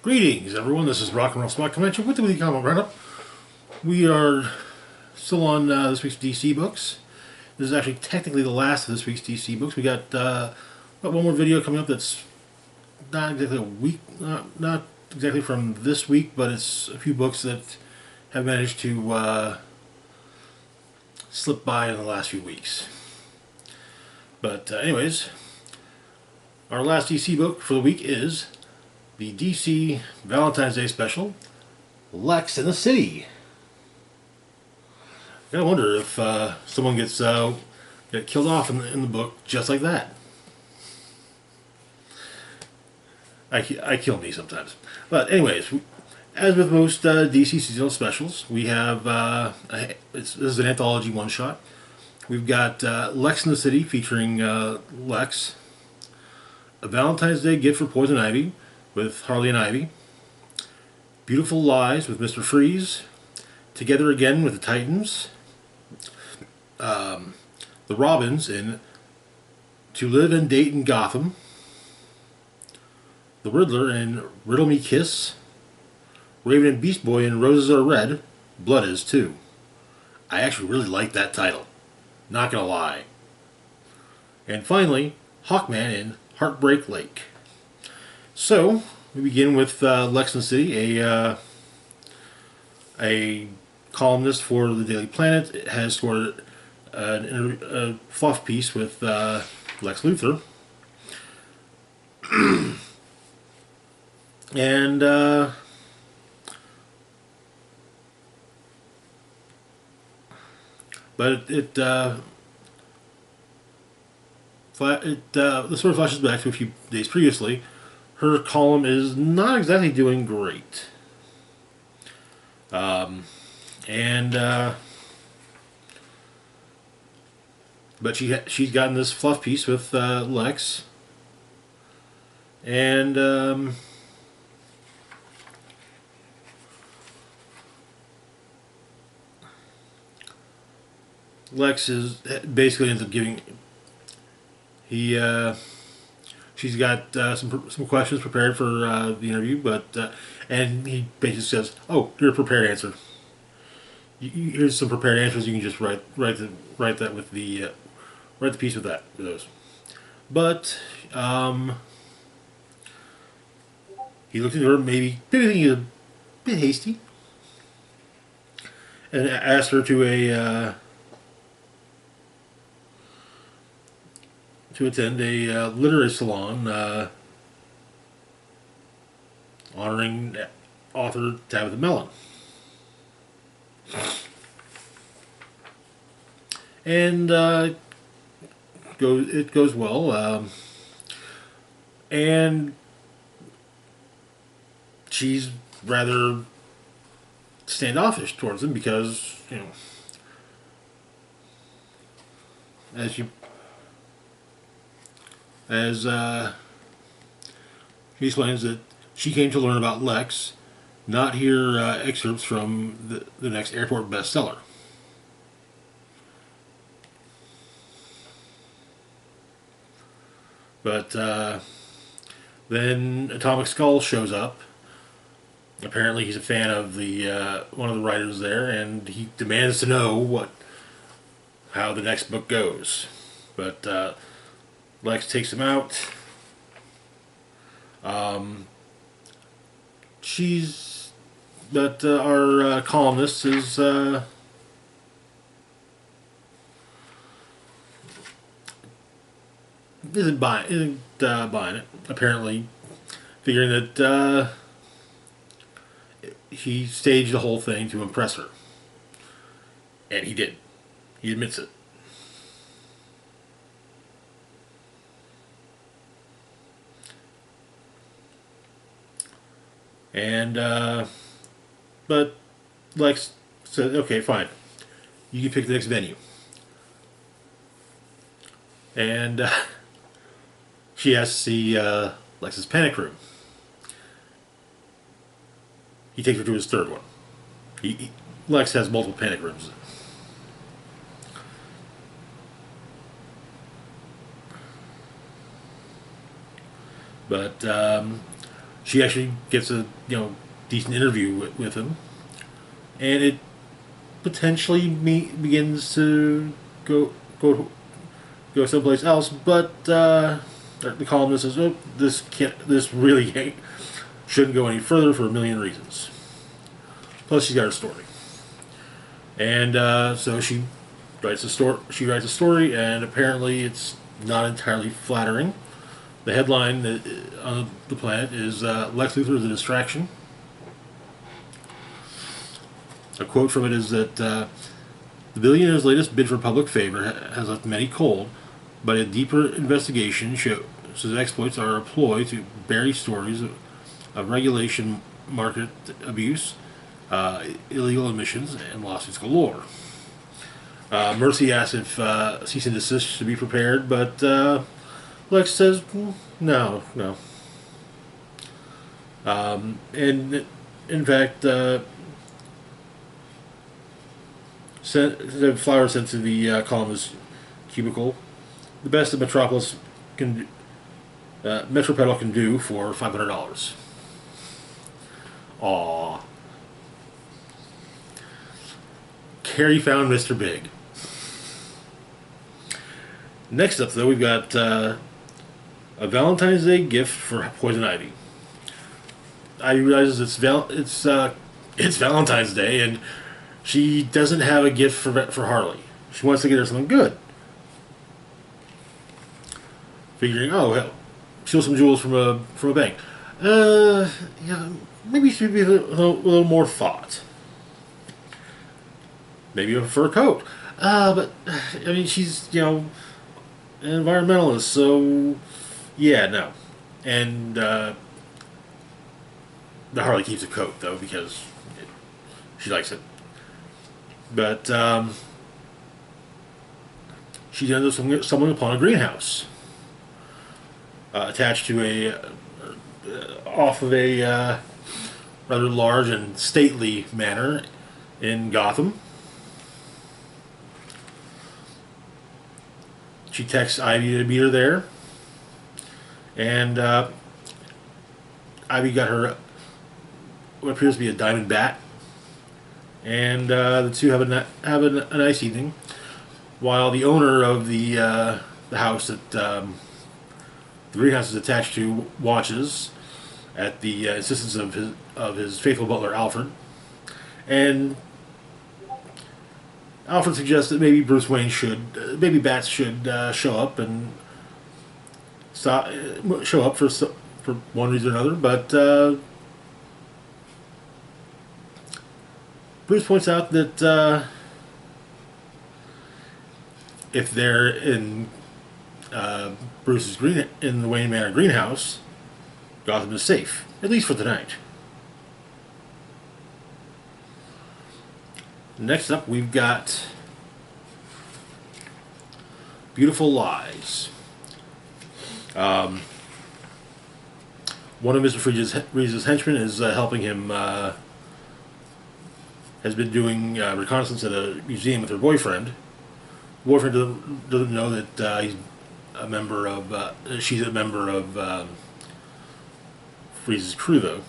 Greetings, everyone. This is Rock and Roll Spot Convention with the Weekly Comic Roundup. We are still on this week's DC books. This is actually technically the last of this week's DC books. We got one more video coming up that's not exactly a week, not exactly from this week, but it's a few books that have managed to slip by in the last few weeks. But anyways, our last DC book for the week is the DC Valentine's Day special, Lex and the City. I gotta wonder if someone gets get killed off in the book just like that. I kill me sometimes. But anyways, as with most DC seasonal specials, we have this is an anthology one shot. We've got Lex and the City featuring Lex, a Valentine's Day gift for Poison Ivy with Harley and Ivy, Beautiful Lies with Mr. Freeze, Together Again with the Titans, the Robins in To Live and Date in Gotham, the Riddler in Riddle Me Kiss, Raven and Beast Boy in Roses Are Red, Blood Is Too. I actually really like that title, not gonna lie. And finally, Hawkman in Heartbreak Lake. So, we begin with Lex and the City, a columnist for the Daily Planet. It has scored a fluff piece with Lex Luthor. And but the story flashes back to a few days previously. Her column is not exactly doing great. And but she's gotten this fluff piece with Lex, and Lex is basically ends up giving she's got some questions prepared for the interview, but and he basically says, "Oh, you're a prepared answer. Here's some prepared answers. You can just write that with the write the piece with those." But he looked at her, maybe thinking a bit hasty, and asked her to attend a literary salon honoring author Tabitha Mellon. And it goes well, and she's rather standoffish towards him because, as she explains that she came to learn about Lex, not hear excerpts from the next airport bestseller. But then Atomic Skull shows up. Apparently, he's a fan of the one of the writers there, and he demands to know how the next book goes. But Lex takes him out. But our columnist isn't buying it. Apparently, figuring that he staged the whole thing to impress her, and he did. He admits it. And but Lex said, "Okay, fine. You can pick the next venue." And she has to see Lex's panic room. He takes her to his third one. Lex has multiple panic rooms. But she actually gets a decent interview with him, and it potentially begins to go someplace else. But the columnist says, "Oh, this really shouldn't go any further for a million reasons." Plus, she's got her story, and so she writes a story. She writes a story, and apparently, it's not entirely flattering. The headline on the planet is "Lex Luthor is a distraction." A quote from it is that the billionaire's latest bid for public favor has left many cold, but a deeper investigation shows his exploits are a ploy to bury stories of regulation, market abuse, illegal emissions, and lawsuits galore. Mercy asks if cease and desist should be prepared, but Lex says, no. And in fact, the flower sent to the columnist's cubicle, the best that Metropedal can do for $500. Aww. Carrie found Mr. Big. Next up, though, we've got a Valentine's Day gift for Poison Ivy. Ivy realizes it's Valentine's Day, and she doesn't have a gift for Harley. She wants to get her something good. Figuring, oh hell, steal some jewels from a bank. Yeah, maybe she should be a little more thought. Maybe a fur coat. But I mean, she's an environmentalist, so yeah, no. And the Harley keeps a coat though because she likes it. But she ends up stumbling upon a greenhouse attached to off of a rather large and stately manor in Gotham. She texts Ivy to meet her there, and Ivy got her what appears to be a diamond bat, and the two have a nice evening, while the owner of the house that the greenhouse is attached to watches at the insistence of his faithful butler Alfred, and Alfred suggests that maybe maybe bats should show up and show up for one reason or another, but Bruce points out that if they're in Bruce's in the Wayne Manor greenhouse, Gotham is safe, at least for tonight. Next up, we've got Beautiful Lies. One of Mr. Freeze's henchmen is helping him. Has been doing reconnaissance at a museum with her boyfriend. The boyfriend doesn't know that he's a member of. She's a member of Freeze's crew, though.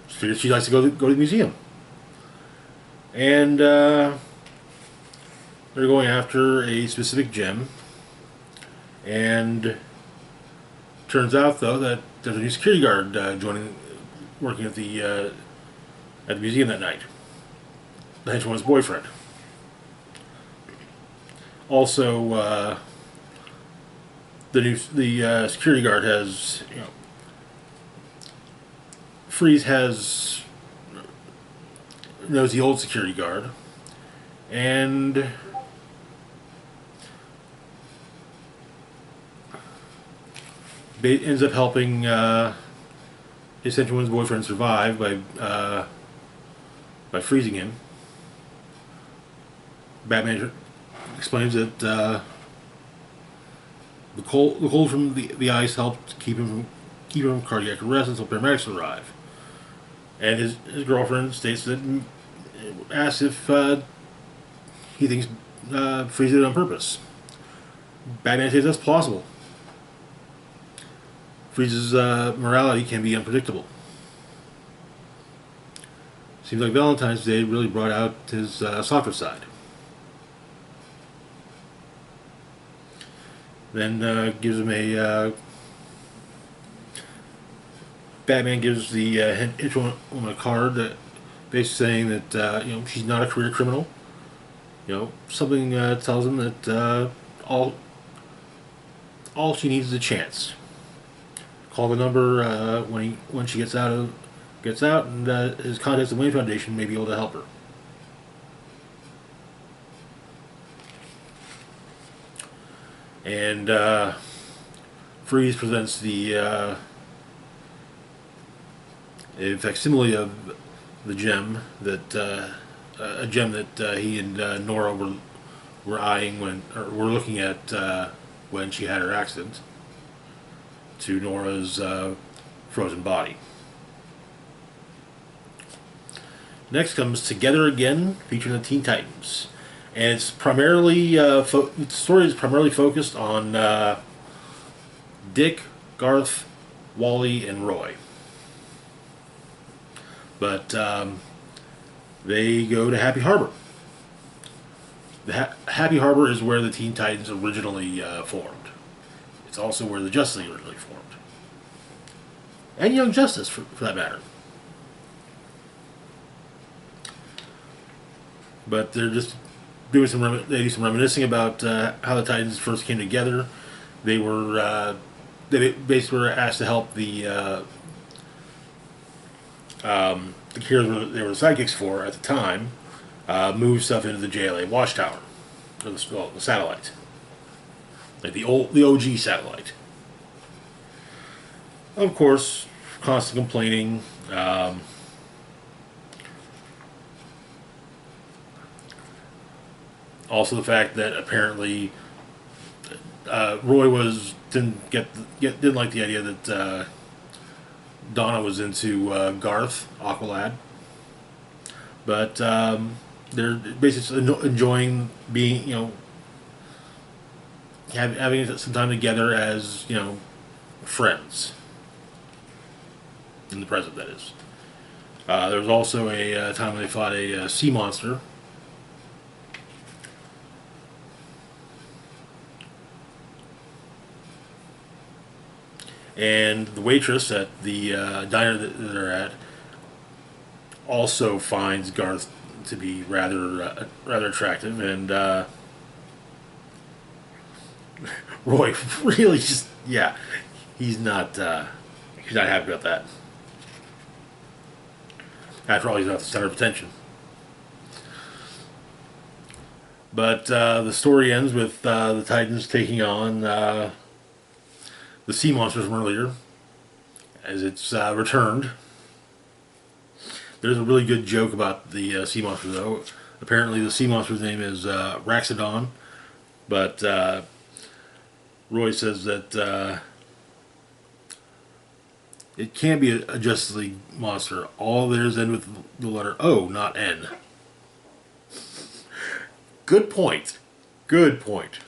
She figures she likes to go to the museum. And they're going after a specific gem, and turns out though that there's a new security guard working at the museum that night. The henchman's boyfriend. Also, the security guard has Freeze knows the old security guard, and ends up helping his henchman's boyfriend survive by freezing him. Batman explains that the cold from the ice helped keep him from cardiac arrest until paramedics arrive. And his girlfriend states that, asks if he thinks freezing it on purpose. Batman says that's plausible. Freeze's morality can be unpredictable. Seems like Valentine's Day really brought out his softer side. Then gives him a Batman gives the henchwoman a card that basically saying that she's not a career criminal. Something tells him that all she needs is a chance. Call the number when she gets out, and his contacts the Wayne Foundation may be able to help her. And Freeze presents the a facsimile of the gem that a gem that he and Nora were eyeing were looking at when she had her accident to Nora's frozen body. Next comes Together Again, featuring the Teen Titans, and it's primarily the story is primarily focused on Dick, Garth, Wally, and Roy. But they go to Happy Harbor. Happy Harbor is where the Teen Titans originally formed. It's also where the Justice League originally formed. And Young Justice, for that matter. But they're just doing they do some reminiscing about how the Titans first came together. They they basically were asked to help the heroes they were the sidekicks for at the time move stuff into the JLA watchtower, or the satellite, like the OG satellite. Of course, constant complaining. Also, the fact that apparently Roy didn't like the idea that Donna was into Garth Aqualad, but they're basically enjoying being having some time together as friends in the present. That is. There was also a time when they fought a sea monster. And the waitress at the diner that they're at also finds Garth to be rather attractive, and Roy really he's not happy about that. After all, he's not the center of attention. But the story ends with the Titans taking on the sea monster from earlier, as it's returned. There's a really good joke about the sea monster, though. Apparently, the sea monster's name is Raxodon, but Roy says that it can't be a Justice League monster. All theirs end with the letter O, not N. Good point. Good point.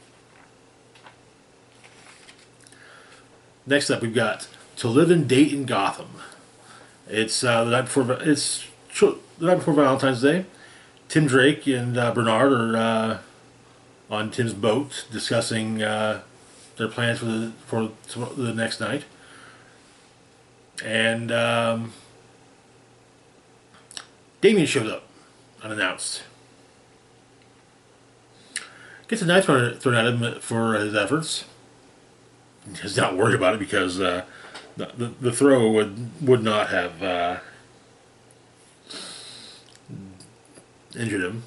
Next up, we've got To Live and Date in Gotham. It's the night before Valentine's Day. Tim Drake and Bernard are on Tim's boat discussing their plans for the next night, and Damien shows up unannounced. Gets a knife thrown at him for his efforts. He's not worried about it because the throw would not have injured him.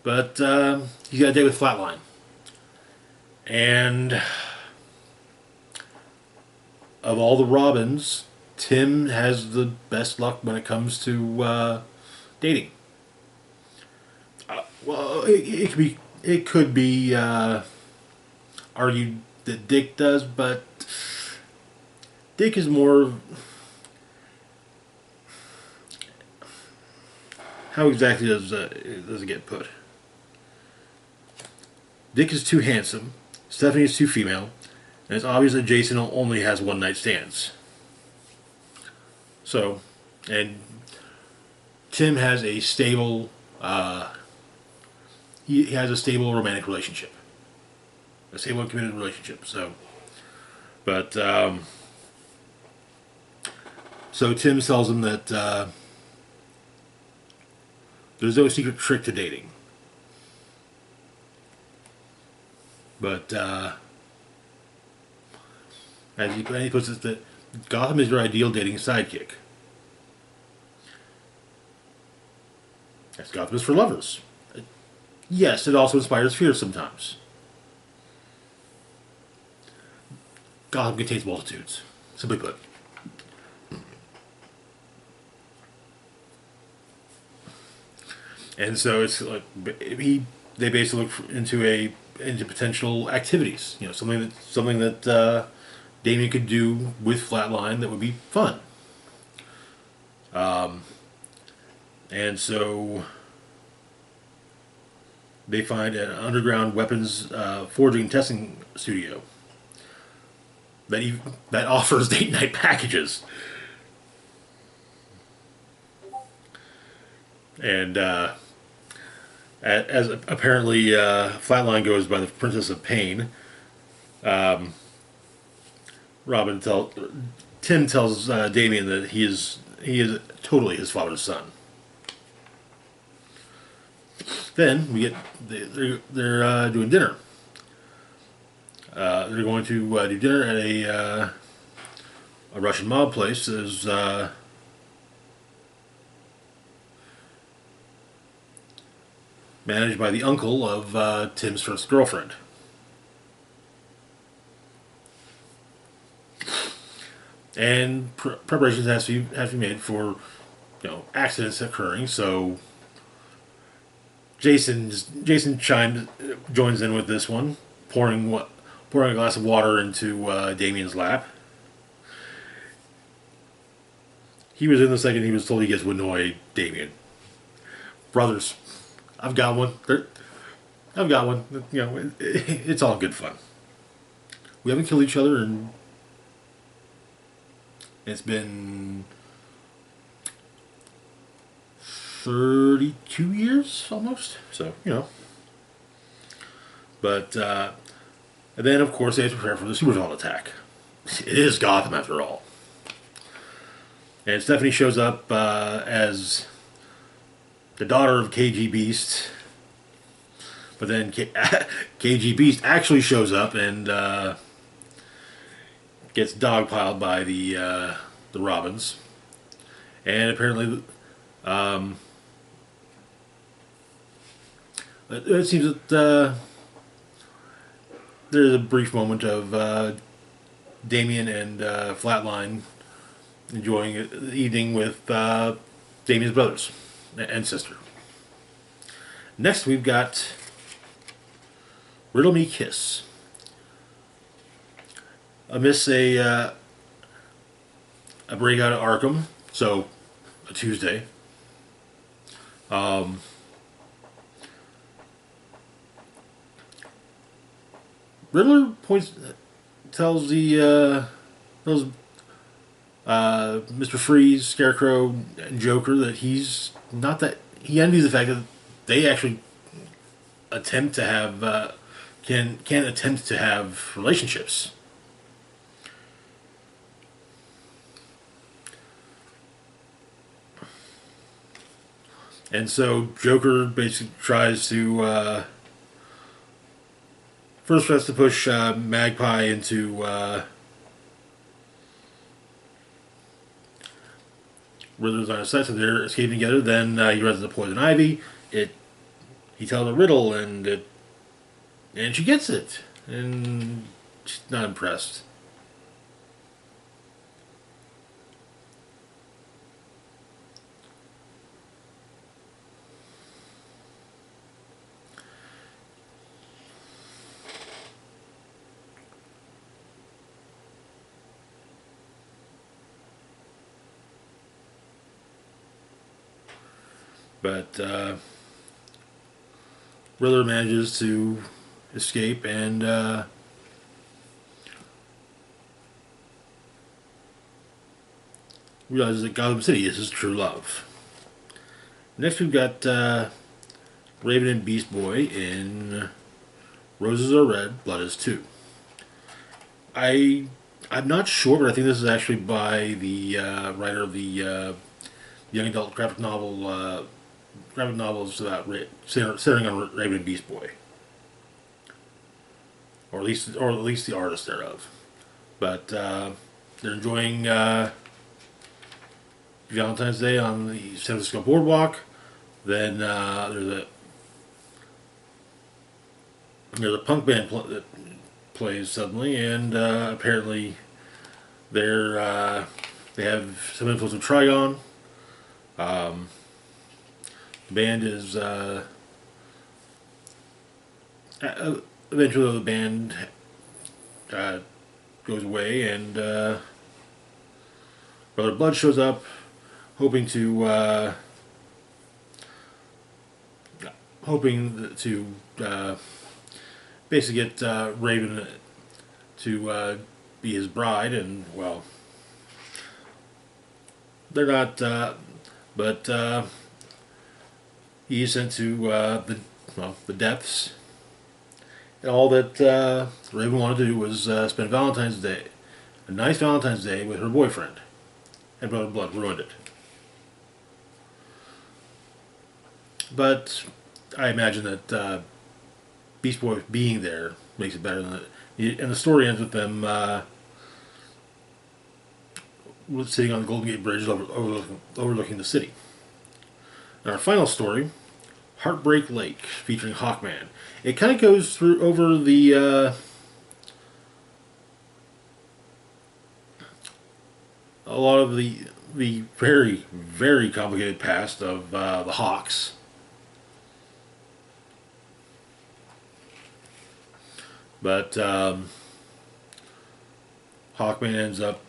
But he's got a date with Flatline. And of all the Robins, Tim has the best luck when it comes to dating. Well, it could be argued that Dick does, but Dick is more. How exactly does it get put? Dick is too handsome, Stephanie is too female, and it's obvious that Jason only has one night stands. So, and Tim has a stable, he has a stable romantic relationship, a stable and committed relationship. So, but so Tim tells him that there's no secret trick to dating, but as he puts it, that Gotham is your ideal dating sidekick. As Gotham is for lovers. Yes, it also inspires fear sometimes. Gotham contains multitudes, simply put. And so it's like they basically look into potential activities. You know, something that Damien could do with Flatline that would be fun. And so they find an underground weapons forging and testing studio that offers date night packages. And as apparently Flatline goes by the Princess of Pain, Tim tells Damien that he is totally his father's son. Then we get they're doing dinner. They're going to do dinner at a Russian mob place. There's managed by the uncle of Tim's first girlfriend. And preparations have to be made for accidents occurring. So Jason joins in with this one, pouring a glass of water into Damien's lap. He was in the second he was told he gets to annoy Damien. Brothers, I've got one. I've got one. It's all good fun. We haven't killed each other, and it's been 32 years almost. So but and then of course they have to prepare for the Supervillain attack. It is Gotham after all. And Stephanie shows up as the daughter of KG Beast, but then KG Beast actually shows up and gets dogpiled by the Robins, and apparently it seems that there's a brief moment of Damien and Flatline enjoying the evening with Damien's brothers and sister. Next, we've got Riddle Me Kiss. Amidst a breakout at Arkham, so a Tuesday. Riddler tells Mr. Freeze, Scarecrow, and Joker that he envies the fact that they actually attempt to have can attempt to have relationships. And so Joker basically tries to first tries to push Magpie into Riddler's on his side, so they're escaping together. Then he runs into Poison Ivy. He tells a riddle, and she gets it, and she's not impressed. But Riddler manages to escape, and realizes that Gotham City is his true love. Next, we've got Raven and Beast Boy in Roses Are Red, Blood Is Too. I'm not sure, but I think this is actually by the writer of the young adult graphic novels about centering on Raven and Beast Boy, or at least the artist thereof. But they're enjoying Valentine's Day on the San Francisco boardwalk. Then there's a punk band that plays suddenly, and apparently they have some influence of Trigon. The band is eventually the band goes away, and Brother Blood shows up, hoping to basically get Raven to be his bride, and well, they're not, but he is sent to the depths. And all that Raven wanted to do was spend Valentine's Day, a nice Valentine's Day, with her boyfriend, and Brother Blood ruined it. But I imagine that Beast Boy being there makes it better than it. And the story ends with them sitting on the Golden Gate Bridge overlooking the city. And our final story, Heartbreak Lake, featuring Hawkman. It kind of goes over the a lot of the very, very complicated past of the Hawks. But Hawkman ends up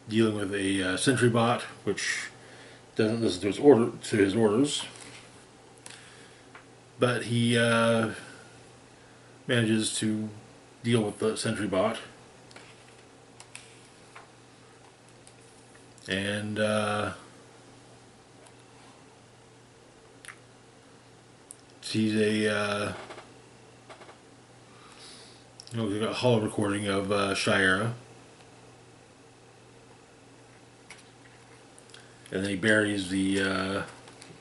dealing with a sentry bot, which doesn't listen to his orders. But he manages to deal with the sentry bot, and sees a hollow recording of Shira, and then he buries the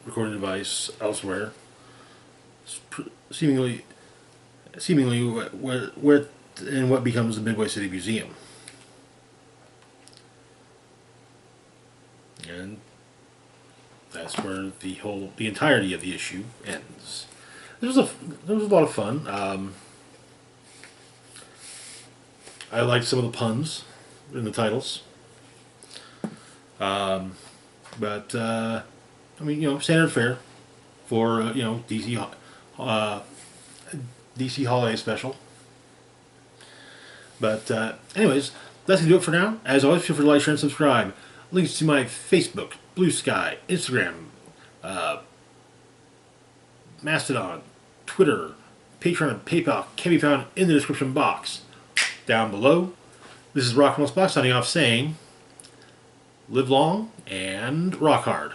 recording device elsewhere, seemingly where in what becomes the Midway City Museum. And that's where the entirety of the issue ends. There was a lot of fun. I liked some of the puns in the titles. But I mean, standard fare for DC holiday special. But anyways, that's gonna do it for now. As always, feel free to like, share, and subscribe. Links to my Facebook, Blue Sky, Instagram, Mastodon, Twitter, Patreon, and PayPal can be found in the description box down below. This is Rock and Roll Spock signing off, saying, live long and rock hard.